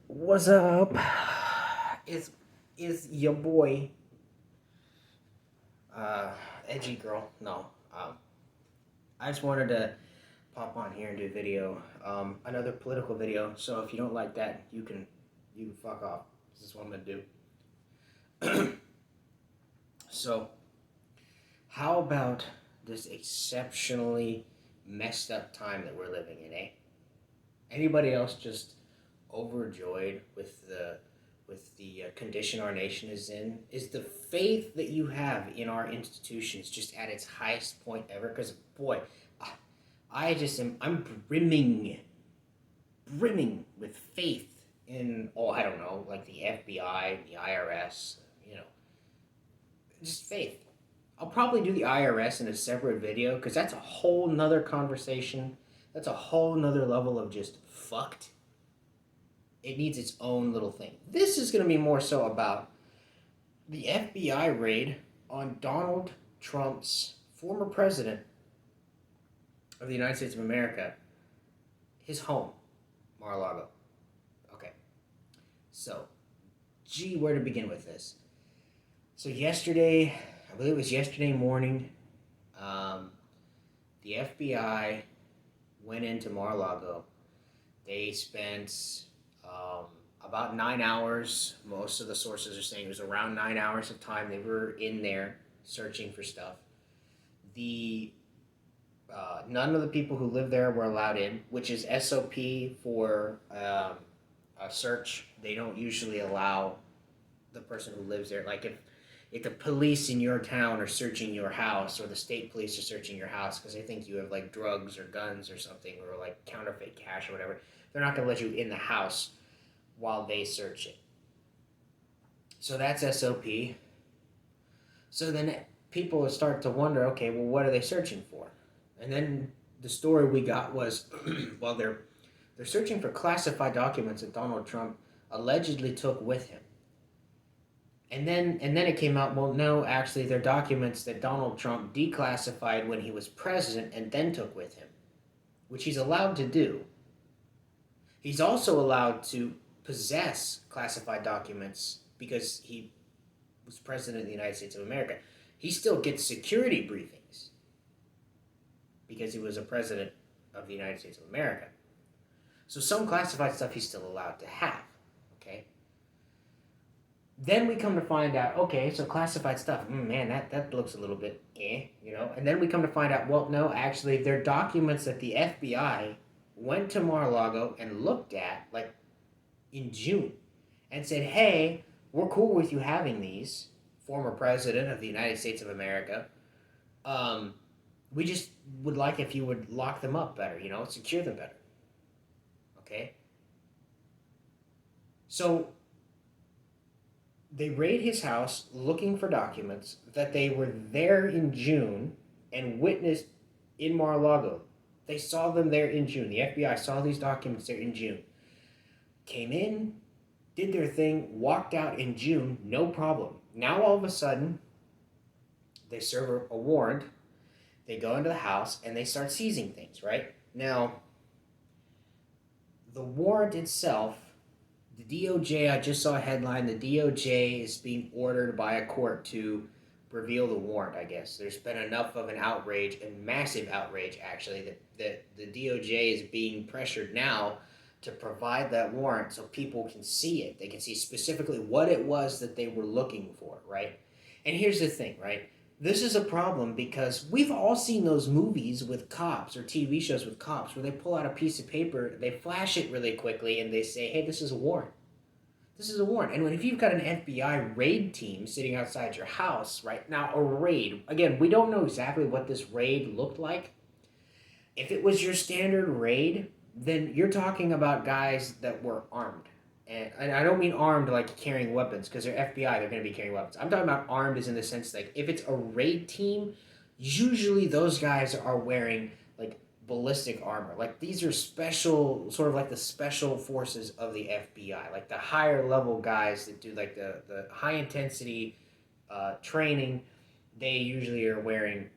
What's up? Is your boy uh edgy girl? No. I just wanted to pop on here and do a video. Another political video. So if you don't like that, you can fuck off. This is what I'm gonna do. So how about this exceptionally messed up time that we're living in, eh? Anybody else just overjoyed with the condition our nation is in? Is the faith that you have in our institutions just at its highest point ever? Because boy, I just am. I'm brimming with faith in, oh, I don't know, like the FBI, the IRS, you know, just faith. I'll probably do the IRS in a separate video because that's a whole nother conversation. That's a whole nother level of just fucked. It needs its own little thing. This is going to be more so about the FBI raid on Donald Trump's former president of the United States of America, his home, Mar-A-Lago. Okay, so, gee, where to begin with this? So yesterday, I believe it was yesterday morning, the FBI went into Mar-a-Lago. They spent about 9 hours. Most of the sources are saying it was around 9 hours of time they were in there searching for stuff. The None of the people who live there were allowed in, which is SOP for a search. They don't usually allow the person who lives there. Like if the police in your town are searching your house, or the state police are searching your house because they think you have like drugs or guns or something, or like counterfeit cash or whatever, they're not going to let you in the house while they search it. So that's SOP. So then people start to wonder, okay, well, what are they searching for? And then the story we got was, well, they're searching for classified documents that Donald Trump allegedly took with him. And then it came out, well, no, actually, they're documents that Donald Trump declassified when he was president and then took with him, which he's allowed to do. He's also allowed to possess classified documents because he was president of the United States of America. He still gets security briefings because he was a president of the United States of America. So some classified stuff he's still allowed to have, okay? Then we come to find out, okay, so classified stuff, man, that looks a little bit you know? And then we come to find out, well, no, actually, they're documents that the FBI went to Mar-a-Lago and looked at, like, in June, and said, hey, we're cool with you having these, former president of the United States of America. We just would like if you would lock them up better, you know, secure them better. Okay? So they raid his house looking for documents that they were there in June and witnessed in Mar-a-Lago. They saw them there in June. The FBI saw these documents there in June. Came in, did their thing, walked out in June, no problem. Now all of a sudden, they serve a warrant, they go into the house, and they start seizing things, right? Now, the warrant itself, the DOJ, I just saw a headline, the DOJ is being ordered by a court to reveal the warrant, I guess. There's been enough of an outrage, a massive outrage, actually, that the DOJ is being pressured now to provide that warrant so people can see it. They can see specifically what it was that they were looking for, right? And here's the thing, right? This is a problem because we've all seen those movies with cops or TV shows with cops where they pull out a piece of paper, they flash it really quickly, and they say, hey, this is a warrant. This is a warrant. And if you've got an FBI raid team sitting outside your house, right? Now, a raid, again, we don't know exactly what this raid looked like. If it was your standard raid, then you're talking about guys that were armed. And I don't mean armed like carrying weapons, because they're FBI, they're going to be carrying weapons. I'm talking about armed as in the sense like if it's a raid team, usually those guys are wearing like ballistic armor. Like these are special, sort of like the special forces of the FBI, like the higher level guys that do like the high intensity training. They usually are wearing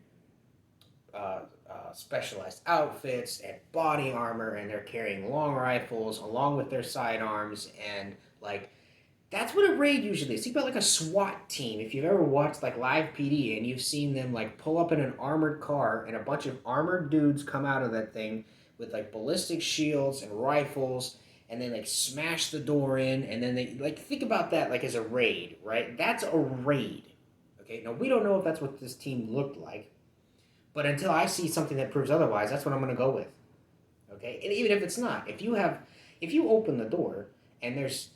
specialized outfits and body armor, and they're carrying long rifles along with their sidearms, and like that's what a raid usually is. Think about like a SWAT team. If you've ever watched like live PD and you've seen them like pull up in an armored car and a bunch of armored dudes come out of that thing with like ballistic shields and rifles, and then like smash the door in, and then they like think about that like as a raid, right? That's a raid. Okay, now we don't know if that's what this team looked like, but until I see something that proves otherwise, that's what I'm going to go with. Okay, and even if it's not, if you open the door and there's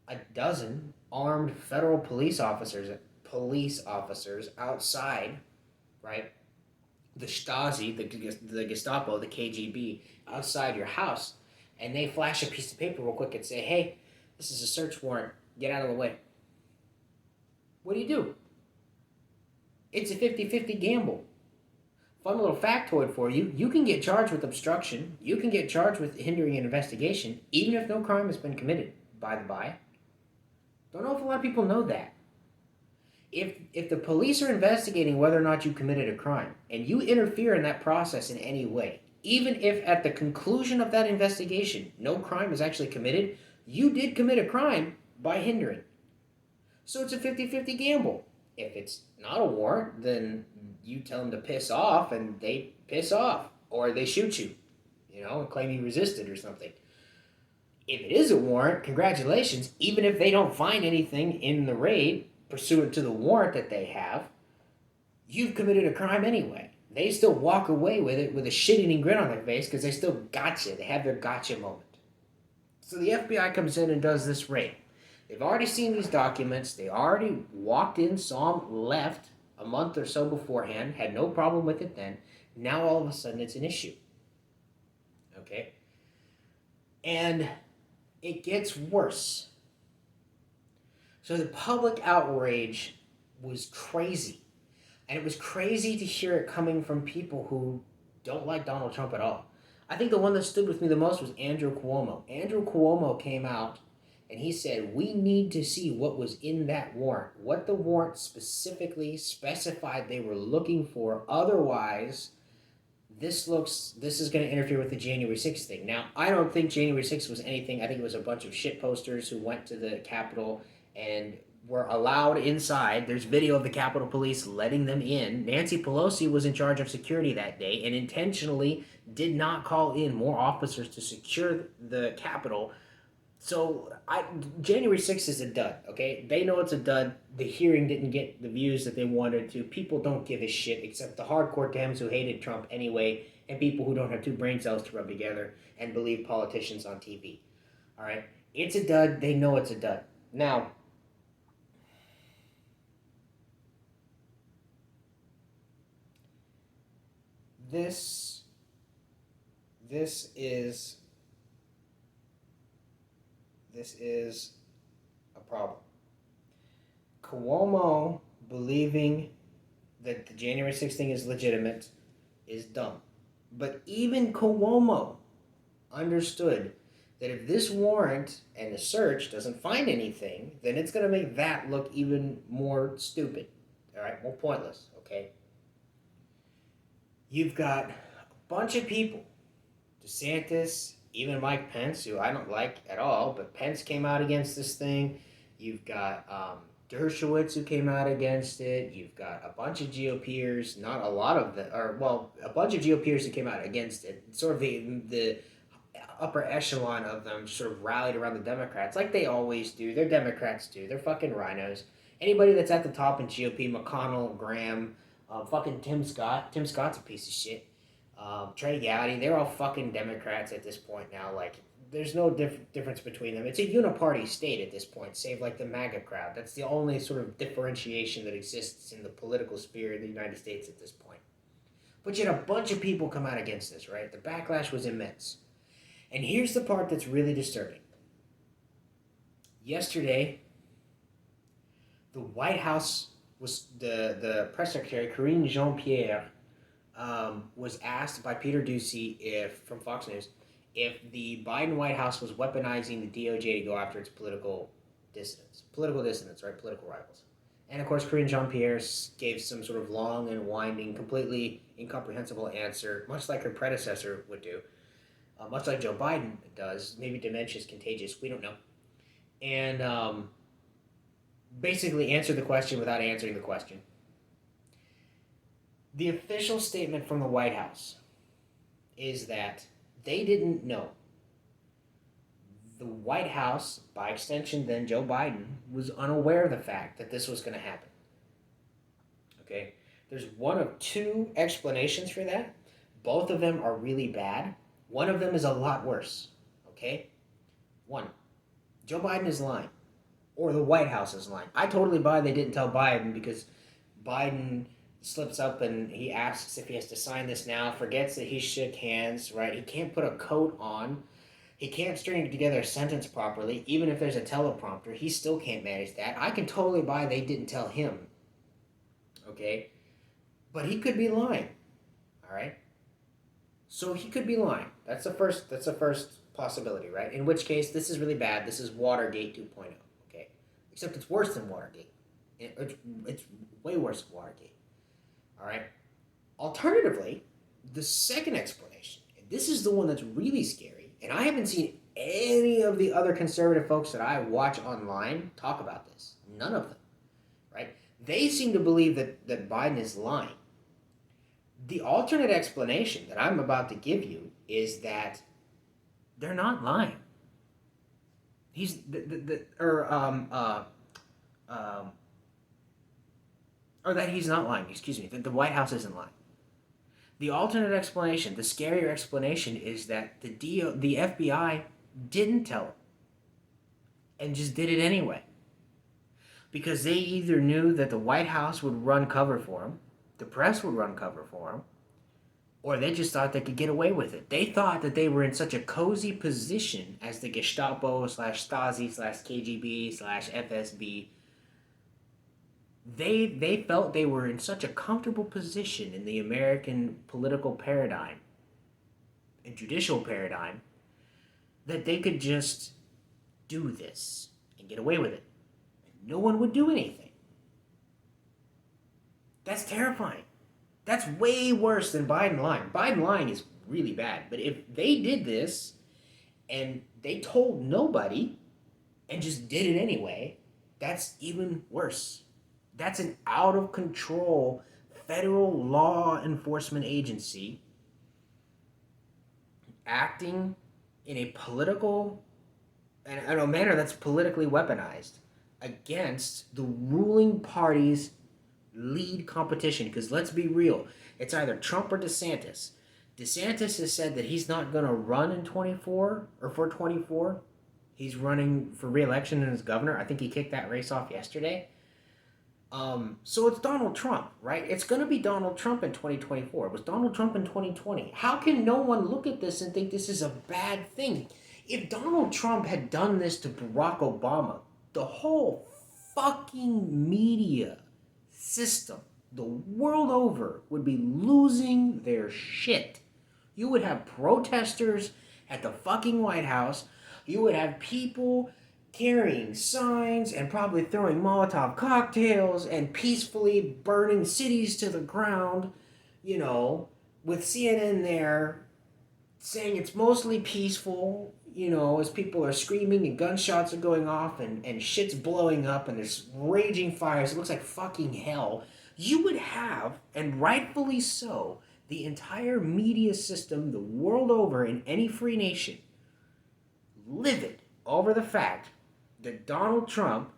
a dozen armed federal police officers outside, right? The Stasi, the Gestapo, the KGB outside your house, and they flash a piece of paper real quick and say, "Hey, this is a search warrant. Get out of the way." What do? It's a 50-50 gamble. Fun little factoid for you. You can get charged with obstruction. You can get charged with hindering an investigation, even if no crime has been committed, by the by. Don't know if a lot of people know that. If the police are investigating whether or not you committed a crime, and you interfere in that process in any way, even if at the conclusion of that investigation no crime is actually committed, you did commit a crime by hindering. So it's a 50-50 gamble. If it's not a warrant, then you tell them to piss off, and they piss off. Or they shoot you, and claim you resisted or something. If it is a warrant, congratulations. Even if they don't find anything in the raid pursuant to the warrant that they have, you've committed a crime anyway. They still walk away with it with a shit-eating grin on their face because they still gotcha. They have their gotcha moment. So the FBI comes in and does this raid. They've already seen these documents. They already walked in, saw them, left a month or so beforehand, had no problem with it then. Now all of a sudden it's an issue. Okay? And it gets worse. So the public outrage was crazy. And it was crazy to hear it coming from people who don't like Donald Trump at all. I think the one that stood with me the most was Andrew Cuomo. Andrew Cuomo came out and he said, we need to see what was in that warrant, what the warrant specifically specified they were looking for. Otherwise, this is going to interfere with the January 6th thing. Now, I don't think January 6th was anything. I think it was a bunch of shit posters who went to the Capitol and were allowed inside. There's video of the Capitol Police letting them in. Nancy Pelosi was in charge of security that day and intentionally did not call in more officers to secure the Capitol. So January 6th is a dud, okay? They know it's a dud. The hearing didn't get the views that they wanted to. People don't give a shit except the hardcore Dems who hated Trump anyway and people who don't have two brain cells to rub together and believe politicians on TV. All right? It's a dud. They know it's a dud. Now, this is a problem. Cuomo believing that the January 6th thing is legitimate is dumb. But even Cuomo understood that if this warrant and the search doesn't find anything, then it's going to make that look even more stupid. All right, more pointless, okay? You've got a bunch of people, DeSantis, even Mike Pence, who I don't like at all, but Pence came out against this thing. You've got Dershowitz, who came out against it. You've got a bunch of GOPers, not a lot of them, a bunch of GOPers who came out against it. Sort of the upper echelon of them sort of rallied around the Democrats, like they always do. They're Democrats too. They're fucking rhinos. Anybody that's at the top in GOP, McConnell, Graham, fucking Tim Scott. Tim Scott's a piece of shit. Trey Gowdy, they're all fucking Democrats at this point now. Like, there's no difference between them. It's a uniparty state at this point, save like the MAGA crowd. That's the only sort of differentiation that exists in the political sphere in the United States at this point. But you had a bunch of people come out against this, right? The backlash was immense. And here's the part that's really disturbing. Yesterday, the White House was the press secretary, Karine Jean-Pierre, was asked by Peter Doocy from Fox News if the Biden White House was weaponizing the DOJ to go after its political dissidents, right? Political rivals. And of course, Karine Jean-Pierre gave some sort of long and winding, completely incomprehensible answer, much like her predecessor would do, much like Joe Biden does. Maybe dementia is contagious. We don't know. And basically answered the question without answering the question. The official statement from the White House is that they didn't know. The White House, by extension then Joe Biden, was unaware of the fact that this was going to happen. Okay? There's one of two explanations for that. Both of them are really bad. One of them is a lot worse. Okay? One, Joe Biden is lying. Or the White House is lying. I totally buy they didn't tell Biden because Biden slips up and he asks if he has to sign this now, forgets that he shook hands, right? He can't put a coat on. He can't string together a sentence properly. Even if there's a teleprompter, he still can't manage that. I can totally buy they didn't tell him. Okay? But he could be lying. All right? So he could be lying. That's the first possibility, right? In which case, this is really bad. This is Watergate 2.0. Okay? Except it's worse than Watergate. It's way worse than Watergate. All right? Alternatively, the second explanation, and this is the one that's really scary, and I haven't seen any of the other conservative folks that I watch online talk about this. None of them, right? They seem to believe that Biden is lying. The alternate explanation that I'm about to give you is that they're not lying. Or that he's not lying, excuse me, that the White House isn't lying. The alternate explanation, the scarier explanation, is that the FBI didn't tell him and just did it anyway. Because they either knew that the White House would run cover for him, the press would run cover for him, or they just thought they could get away with it. They thought that they were in such a cozy position as the Gestapo / Stasi / KGB / FSB. They felt they were in such a comfortable position in the American political paradigm and judicial paradigm that they could just do this and get away with it. And no one would do anything. That's terrifying. That's way worse than Biden lying. Biden lying is really bad. But if they did this and they told nobody and just did it anyway, that's even worse. That's an out-of-control federal law enforcement agency acting in a political and in a manner that's politically weaponized against the ruling party's lead competition. Because let's be real, it's either Trump or DeSantis. DeSantis has said that he's not going to run in 24 or for 24. He's running for re-election as governor. I think he kicked that race off yesterday. So it's Donald Trump, right? It's going to be Donald Trump in 2024. It was Donald Trump in 2020. How can no one look at this and think this is a bad thing? If Donald Trump had done this to Barack Obama, the whole fucking media system, the world over, would be losing their shit. You would have protesters at the fucking White House. You would have people carrying signs and probably throwing Molotov cocktails and peacefully burning cities to the ground, you know, with CNN there saying it's mostly peaceful, you know, as people are screaming and gunshots are going off and shit's blowing up and there's raging fires. It looks like fucking hell. You would have, and rightfully so, the entire media system the world over in any free nation livid over the fact that Donald Trump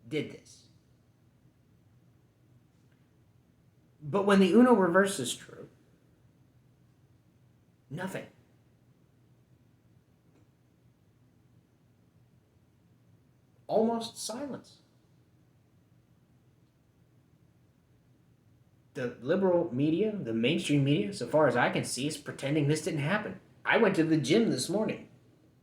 did this. But when the Uno reverse is true, nothing. Almost silence. The liberal media, the mainstream media, so far as I can see, is pretending this didn't happen. I went to the gym this morning.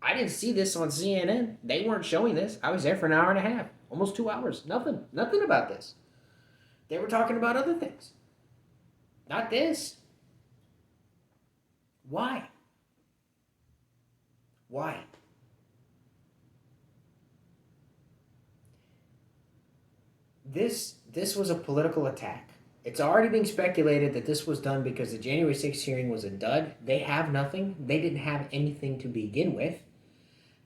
I didn't see this on CNN. They weren't showing this. I was there for an hour and a half, almost 2 hours. Nothing about this. They were talking about other things. Not this. Why? Why? This was a political attack. It's already being speculated that this was done because the January 6th hearing was a dud. They have nothing. They didn't have anything to begin with.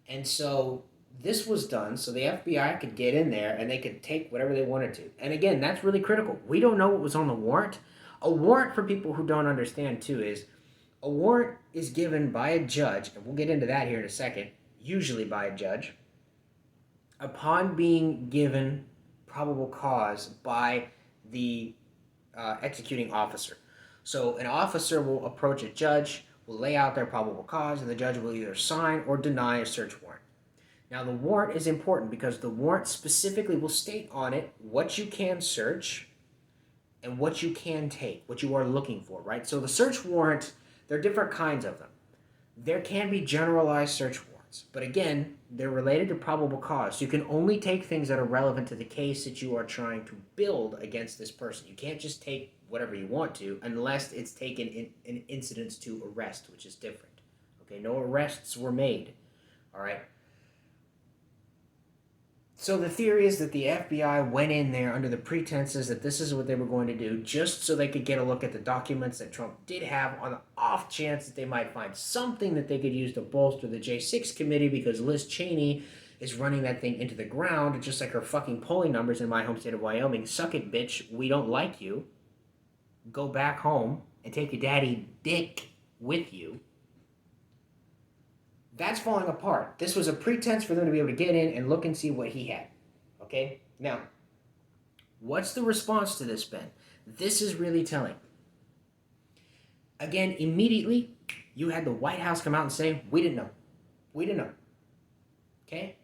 And so this was done so the FBI could get in there and they could take whatever they wanted to. And again, that's really critical. We don't know what was on the warrant. A warrant, for people who don't understand too, is a warrant is given by a judge, and we'll get into that here in a second, usually by a judge, upon being given probable cause by the executing officer. So an officer will approach a judge, will lay out their probable cause, and the judge will either sign or deny a search warrant. Now, the warrant is important because the warrant specifically will state on it what you can search and what you can take, what you are looking for, right? So the search warrant, there are different kinds of them. There can be generalized search warrants, but again, they're related to probable cause. So you can only take things that are relevant to the case that you are trying to build against this person. You can't just take whatever you want to unless it's taken in incidents to arrest, which is different. Okay, no arrests were made. All right. So the theory is that the FBI went in there under the pretenses that this is what they were going to do, just so they could get a look at the documents that Trump did have, on the off chance that they might find something that they could use to bolster the J6 committee, because Liz Cheney is running that thing into the ground, just like her fucking polling numbers in my home state of Wyoming. Suck it, bitch. We don't like you. Go back home and take your daddy dick with you. That's falling apart. This was a pretense for them to be able to get in and look and see what he had. Okay? Now, what's the response to this been? This is really telling. Again, immediately, you had the White House come out and say, we didn't know. We didn't know. Okay?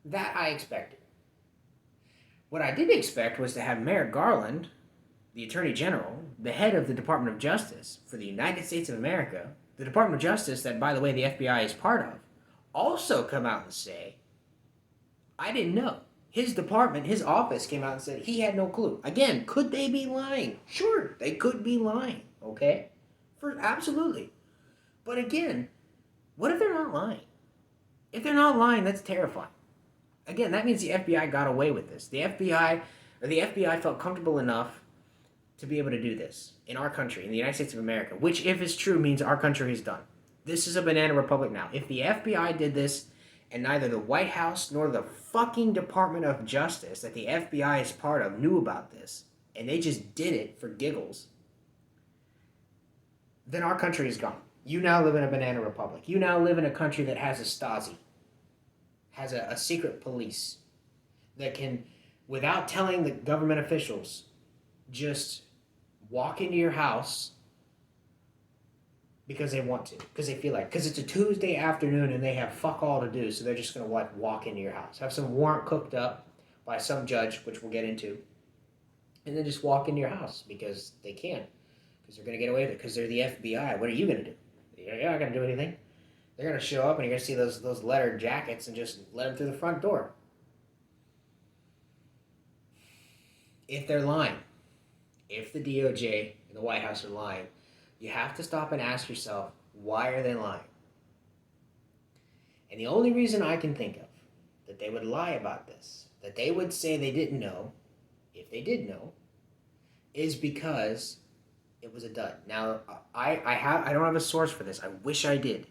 That I expected. What I didn't expect was to have Merrick Garland, the Attorney General, the head of the Department of Justice for the United States of America, the Department of Justice that, by the way, the FBI is part of, also come out and say, I didn't know. His department, his office came out and said he had no clue. Again, could they be lying? Sure, they could be lying, okay? Absolutely. But again, what if they're not lying? If they're not lying, that's terrifying. Again, that means the FBI got away with this. The FBI felt comfortable enough to be able to do this in our country, in the United States of America, which, if it's true, means our country is done. This is a banana republic now. If the FBI did this and neither the White House nor the fucking Department of Justice that the FBI is part of knew about this, and they just did it for giggles, then our country is gone. You now live in a banana republic. You now live in a country that has a Stasi, has a secret police that can, without telling the government officials, just walk into your house because they want to, because they feel like, because it's a Tuesday afternoon and they have fuck all to do, so they're just going to walk into your house, have some warrant cooked up by some judge, which we'll get into, and then just walk into your house because they can, because they're going to get away with it, because they're the FBI. What are you going to do? You're not going to do anything. They're going to show up and you're going to see those leather jackets and just let them through the front door. If they're lying, if the DOJ and the White House are lying, you have to stop and ask yourself, why are they lying? And the only reason I can think of that they would lie about this, that they would say they didn't know, if they did know, is because it was a dud. Now, I don't have a source for this. I wish I did.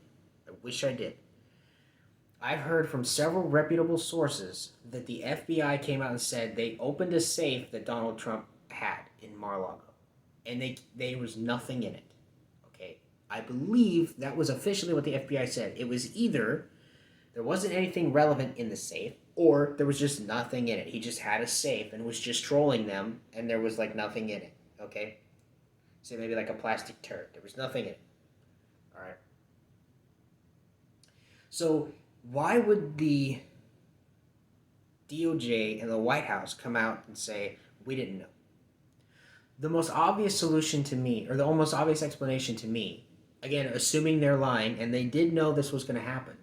I've heard from several reputable sources that the FBI came out and said they opened a safe that Donald Trump had in Mar-A-Lago, and there was nothing in it. Okay, I believe that was officially what the FBI said. It was either there wasn't anything relevant in the safe, or there was just nothing in it. He just had a safe and was just trolling them, and there was like nothing in it. Okay, so maybe like a plastic turd. There was nothing in it. All right. So why would the DOJ and the White House come out and say, we didn't know? The most obvious solution to me, or the almost obvious explanation to me, again, assuming they're lying, and they did know this was going to happen,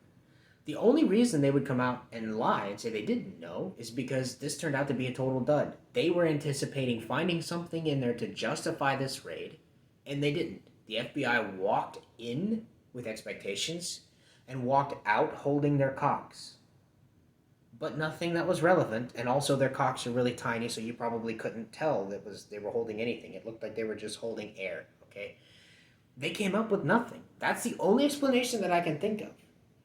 the only reason they would come out and lie and say they didn't know is because this turned out to be a total dud. They were anticipating finding something in there to justify this raid, and they didn't. The FBI walked in with expectations and walked out holding their cocks. but nothing that was relevant. And also, their cocks are really tiny, so you probably couldn't tell they were holding anything. It looked like they were just holding air. Okay, they came up with nothing. That's the only explanation that I can think of.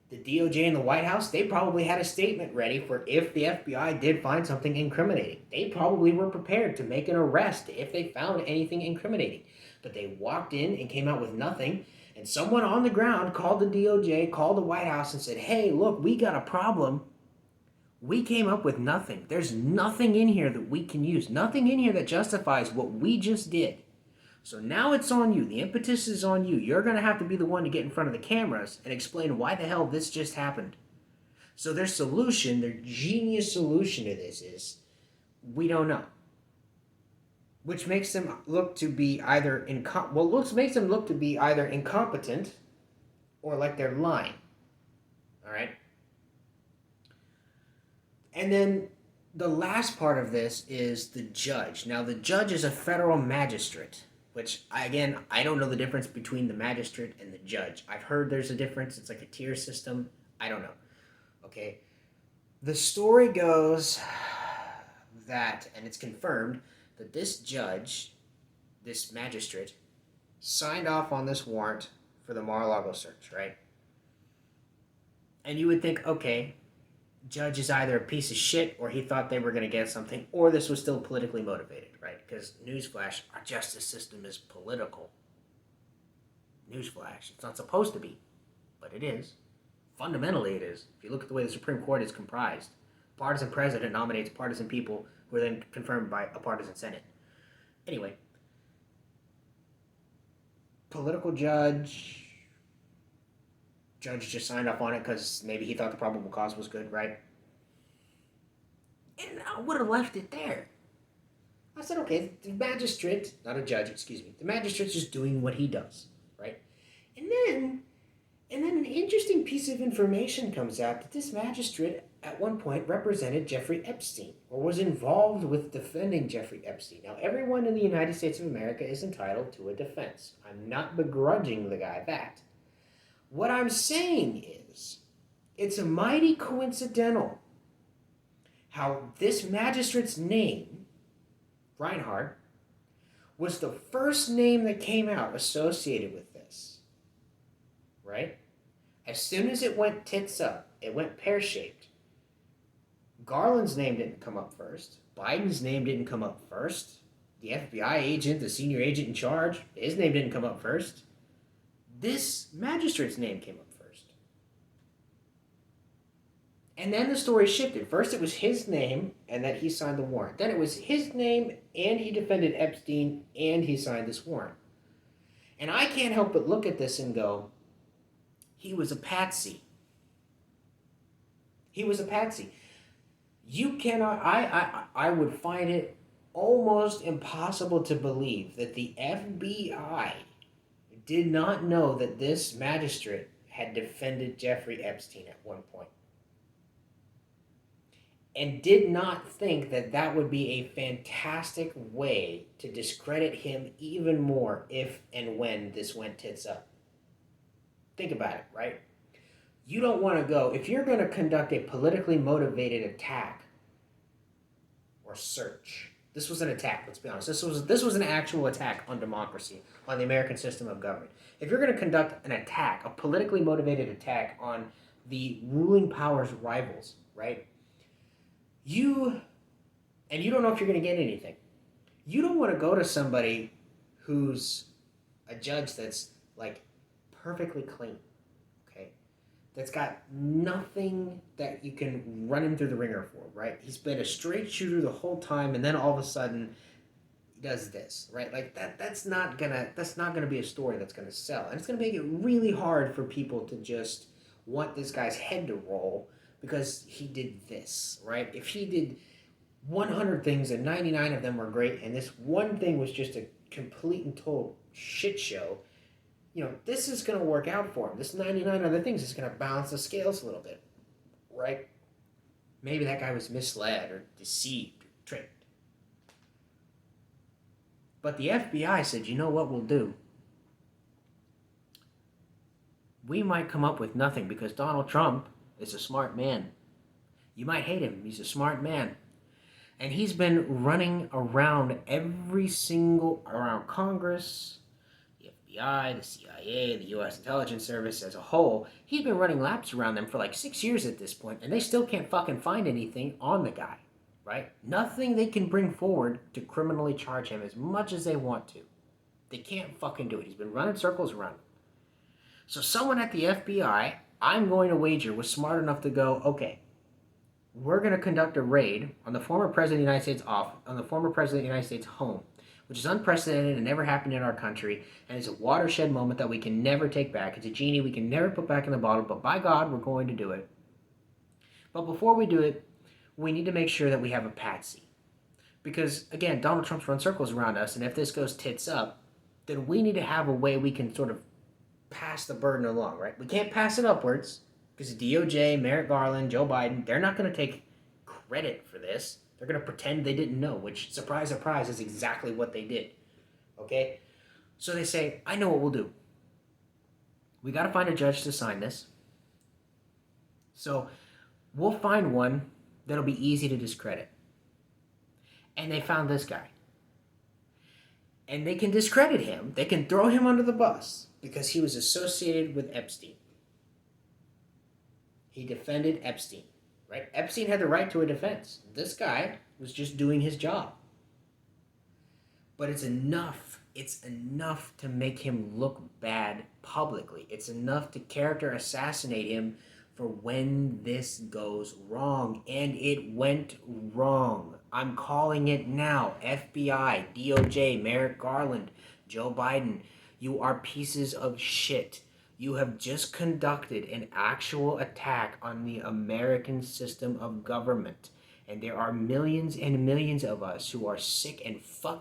The DOJ and the White House, they probably had a statement ready for if the FBI did find something incriminating. They probably were prepared to make an arrest if they found anything incriminating. But they walked in and came out with nothing. And someone on the ground called the DOJ, called the White House, and said, hey, look, we got a problem. We came up with nothing. There's nothing in here that we can use. Nothing in here that justifies what we just did. So now it's on you. The impetus is on you. You're going to have to be the one to get in front of the cameras and explain why the hell this just happened. So their solution, their genius solution to this is, we don't know. Which makes them look to be either makes them look to be either incompetent or like they're lying. All right? And then the last part of this is the judge. Now, the judge is a federal magistrate, which, again, I don't know the difference between the magistrate and the judge. I've heard there's a difference. It's like a tier system. I don't know. Okay? The story goes that, and it's confirmed, that this judge, this magistrate, signed off on this warrant for the Mar-A-Lago search, right? And you would think, okay, judge is either a piece of shit or he thought they were going to get something, or this was still politically motivated, right? Because newsflash, our justice system is political. Newsflash, it's not supposed to be, but it is. Fundamentally it is. If you look at the way the Supreme Court is comprised, partisan president nominates partisan people who are then confirmed by a partisan Senate. Anyway, political judge just signed off on it because maybe he thought the probable cause was good, right? And I would have left it there. I said, okay, the magistrate, not a judge, excuse me, the magistrate's just doing what he does, right? And then an interesting piece of information comes out that this magistrate at one point represented Jeffrey Epstein, or was involved with defending Jeffrey Epstein. Now, everyone in the United States of America is entitled to a defense. I'm not begrudging the guy that. What I'm saying is, it's a mighty coincidental how this magistrate's name, Reinhardt, was the first name that came out associated with this, right? As soon as it went tits up, it went pear-shaped. Garland's name didn't come up first. Biden's name didn't come up first. The FBI agent, the senior agent in charge, his name didn't come up first. This magistrate's name came up first. And then the story shifted. First it was his name and that he signed the warrant. Then it was his name and he defended Epstein and he signed this warrant. And I can't help but look at this and go, he was a patsy. He was a patsy. You cannot, I would find it almost impossible to believe that the FBI did not know that this magistrate had defended Jeffrey Epstein at one point. And did not think that that would be a fantastic way to discredit him even more if and when this went tits up. Think about it, right? You don't want to go, if you're going to conduct a politically motivated attack or search, this was an attack, let's be honest. This was an actual attack on democracy, on the American system of government. If you're going to conduct an attack, a politically motivated attack on the ruling power's rivals, right? You don't know if you're going to get anything. You don't want to go to somebody who's a judge that's like perfectly clean, okay? That's got nothing that you can run him through the ringer for, right? He's been a straight shooter the whole time, and then all of a sudden he does this, right? Like that's not gonna be a story that's gonna sell, and it's gonna make it really hard for people to just want this guy's head to roll because he did this, right? If he did 100 things and 99 of them were great, and this one thing was just a complete and total shit show, you know, this is going to work out for him. This 99 other things is going to balance the scales a little bit, right? Maybe that guy was misled or deceived or tricked. But the FBI said, you know what we'll do? We might come up with nothing because Donald Trump is a smart man. You might hate him. He's a smart man. And he's been running around around Congress, the FBI, the CIA, the U.S. Intelligence Service as a whole. He's been running laps around them for like 6 years at this point, and they still can't fucking find anything on the guy, right? Nothing they can bring forward to criminally charge him as much as they want to. They can't fucking do it. He's been running circles around him. So someone at the FBI, I'm going to wager, was smart enough to go, okay, we're going to conduct a raid on the former president of the United States on the former president of the United States home, which is unprecedented and never happened in our country, and it's a watershed moment that we can never take back. It's a genie we can never put back in the bottle, but by God, we're going to do it. But before we do it, we need to make sure that we have a patsy. Because, again, Donald Trump's run circles around us, and if this goes tits up, then we need to have a way we can sort of pass the burden along, right? We can't pass it upwards, because the DOJ, Merrick Garland, Joe Biden, they're not going to take credit for this. They're going to pretend they didn't know, which, surprise, surprise, is exactly what they did. Okay? So they say, I know what we'll do. We got to find a judge to sign this. So we'll find one that'll be easy to discredit. And they found this guy. And they can discredit him. They can throw him under the bus because he was associated with Epstein. He defended Epstein, right? Epstein had the right to a defense. This guy was just doing his job. But it's enough. It's enough to make him look bad publicly. It's enough to character assassinate him for when this goes wrong. And it went wrong. I'm calling it now. FBI, DOJ, Merrick Garland, Joe Biden, you are pieces of shit. You have just conducted an actual attack on the American system of government. And there are millions and millions of us who are sick and fucked